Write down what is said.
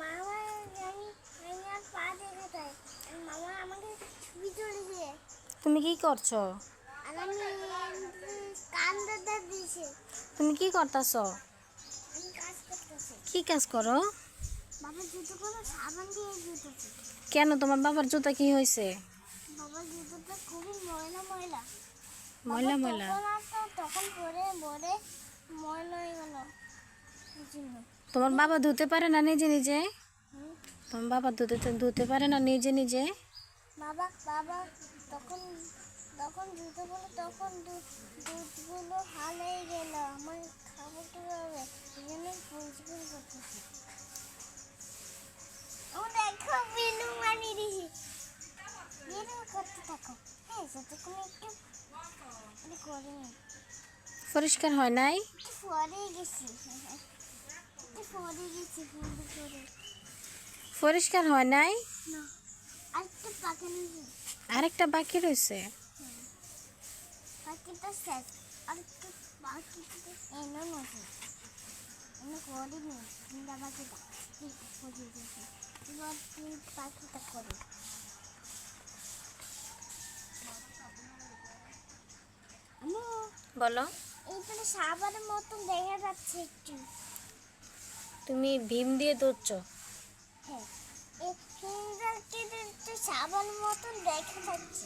মামা আমি আর পা দেখে তাই মামা আমাকে ছবি তুলেছে। তুমি কি করছো? আর আমি কান দাদা দিয়েছে। তুমি কি করতেছো? আমি কাজ করতেছি। কি কাজ করো? বাবা জুতোগুলো সাবান দিয়ে ধুতেছে। কেন তোমার বাবার জুতা কি হয়েছে? বাবার জুতোটা খুবই ময়লা ময়লা। ময়লা ময়লা? তখন পরে পরে ময়লা হয়ে গেল। তোমার বাবা ধুতে পারে না নিজে নিজে? হুম। তোমার বাবা ধুতে পারে না নিজে নিজে? বাবা বাবা তখন তখন জুতোগুলো তখন দুধগুলো হাল হয়ে গেল। আমার খাবো কীভাবে? এই জন্য পরিষ্কার করতেছি। ও দেখো বিলু মানি দিছি। বিলু করতে থাকো। হ্যাঁ যতক্ষণ একটু করে নি। পরিষ্কার হয় নাই? একটু ফরে গেছি। একটু ফরে গেছি কিন্তু করে। পরিষ্কার হয় নাই? না আর একটু পাকে নিয়েছি। আরেকটা বাকি রয়েছে। পাখিটা শেষ আর একটু পাখিটা এনে নয় এনে করে নি চিন্তা পাখিটা করে দিয়েছি। এবার তুই পাখিটা করে আমি বলো। এইখানে সাবানের মতন দেখা যাচ্ছে একটু। তুমি ভীম দিয়ে ধুচ্ছো? হ্যাঁ এই ফিঙ্গারটি একটু সাবানের মতন দেখা যাচ্ছে।